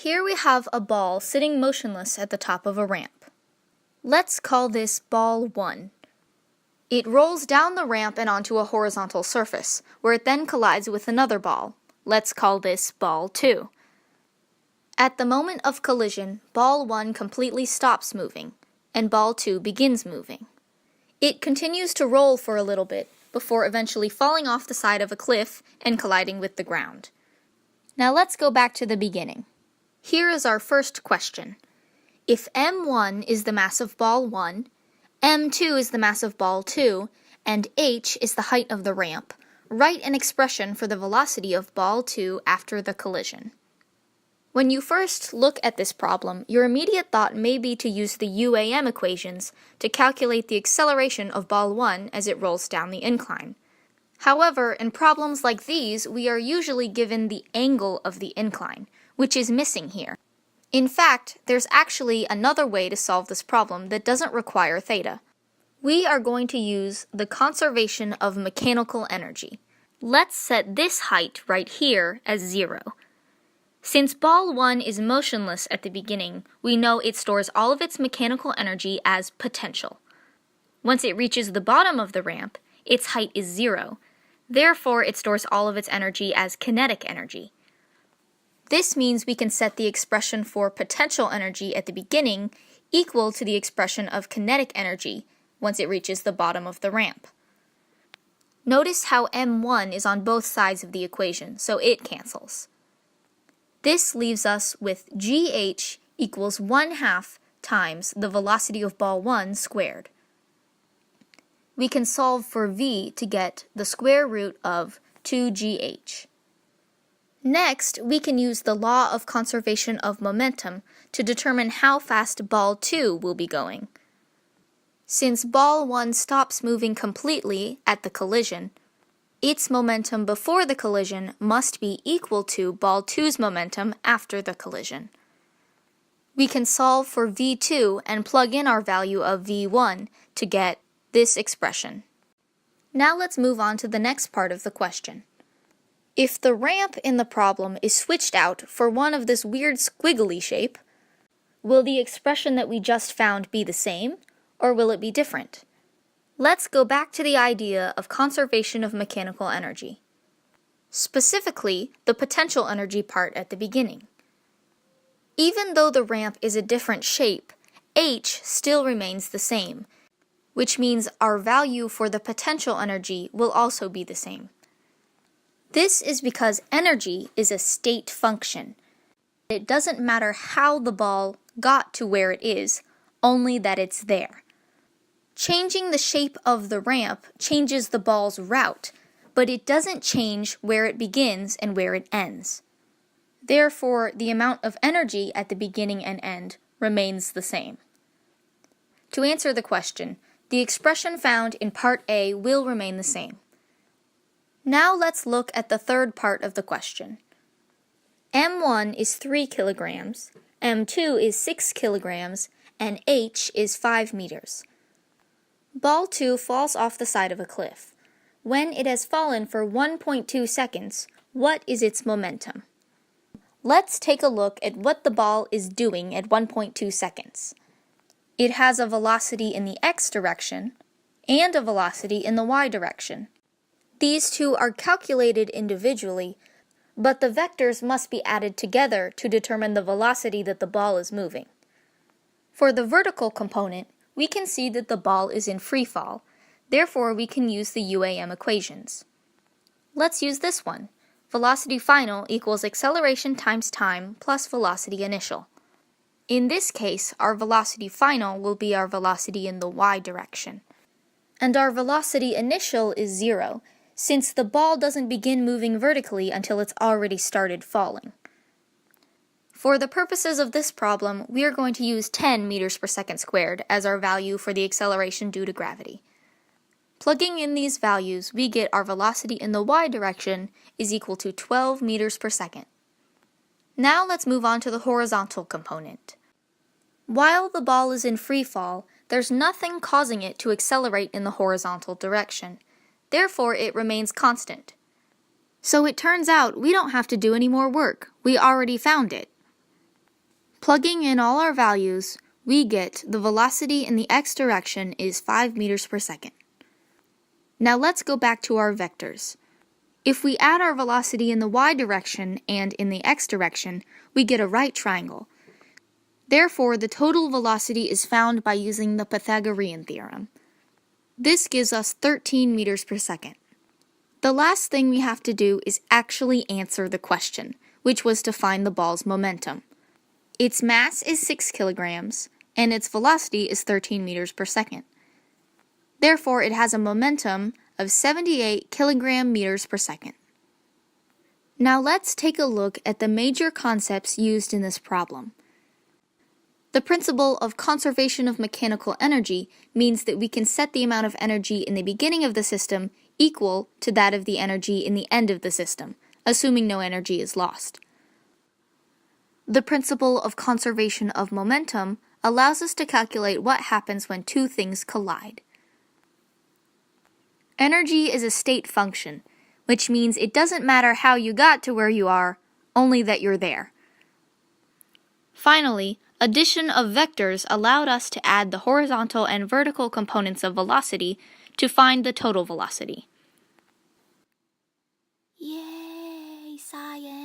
Here we have a ball sitting motionless at the top of a ramp. Let's call this ball 1. It rolls down the ramp and onto a horizontal surface, where it then collides with another ball. Let's call this ball 2. At the moment of collision, ball 1 completely stops moving, and ball 2 begins moving. It continues to roll for a little bit, before eventually falling off the side of a cliff and colliding with the ground. Now let's go back to the beginning. Here is our first question. If m1 is the mass of ball 1, m2 is the mass of ball 2, and h is the height of the ramp, write an expression for the velocity of ball 2 after the collision. When you first look at this problem, your immediate thought may be to use the UAM equations to calculate the acceleration of ball 1 as it rolls down the incline. However, in problems like these, we are usually given the angle of the incline, which is missing here. In fact, there's actually another way to solve this problem that doesn't require theta. We are going to use the conservation of mechanical energy. Let's set this height right here as 0. Since ball 1 is motionless at the beginning, we know it stores all of its mechanical energy as potential. Once it reaches the bottom of the ramp, its height is 0. Therefore, it stores all of its energy as kinetic energy. This means we can set the expression for potential energy at the beginning equal to the expression of kinetic energy once it reaches the bottom of the ramp. Notice how m1 is on both sides of the equation, so it cancels. This leaves us with gh equals 1/2 times the velocity of ball 1 squared. We can solve for v to get the square root of 2gh. Next, we can use the law of conservation of momentum to determine how fast ball 2 will be going. Since ball 1 stops moving completely at the collision, its momentum before the collision must be equal to ball 2's momentum after the collision. We can solve for v2 and plug in our value of v1 to get this expression. Now let's move on to the next part of the question. If the ramp in the problem is switched out for one of this weird squiggly shape, will the expression that we just found be the same, or will it be different? Let's go back to the idea of conservation of mechanical energy. Specifically, the potential energy part at the beginning. Even though the ramp is a different shape, h still remains the same, which means our value for the potential energy will also be the same. This is because energy is a state function. It doesn't matter how the ball got to where it is, only that it's there. Changing the shape of the ramp changes the ball's route, but it doesn't change where it begins and where it ends. Therefore, the amount of energy at the beginning and end remains the same. To answer the question, the expression found in part A will remain the same. Now let's look at the third part of the question. m1 is 3 kilograms, m2 is 6 kilograms, and h is 5 meters. Ball 2 falls off the side of a cliff. When it has fallen for 1.2 seconds, what is its momentum? Let's take a look at what the ball is doing at 1.2 seconds. It has a velocity in the x direction and a velocity in the y direction. These two are calculated individually, but the vectors must be added together to determine the velocity that the ball is moving. For the vertical component, we can see that the ball is in free fall, therefore we can use the UAM equations. Let's use this one. Velocity final equals acceleration times time plus velocity initial. In this case, our velocity final will be our velocity in the y direction. And our velocity initial is 0, since the ball doesn't begin moving vertically until it's already started falling. For the purposes of this problem, we are going to use 10 meters per second squared as our value for the acceleration due to gravity. Plugging in these values, we get our velocity in the y direction is equal to 12 meters per second. Now let's move on to the horizontal component. While the ball is in free fall, there's nothing causing it to accelerate in the horizontal direction. Therefore, it remains constant. So it turns out we don't have to do any more work. We already found it. Plugging in all our values, we get the velocity in the x direction is 5 meters per second. Now let's go back to our vectors. If we add our velocity in the y direction and in the x direction, we get a right triangle. Therefore, the total velocity is found by using the Pythagorean theorem. This gives us 13 meters per second. The last thing we have to do is actually answer the question, which was to find the ball's momentum. Its mass is 6 kilograms, and its velocity is 13 meters per second. Therefore, it has a momentum of 78 kilogram meters per second. Now let's take a look at the major concepts used in this problem. The principle of conservation of mechanical energy means that we can set the amount of energy in the beginning of the system equal to that of the energy in the end of the system, assuming no energy is lost. The principle of conservation of momentum allows us to calculate what happens when two things collide. Energy is a state function, which means it doesn't matter how you got to where you are, only that you're there. Finally, addition of vectors allowed us to add the horizontal and vertical components of velocity to find the total velocity. Yay, science!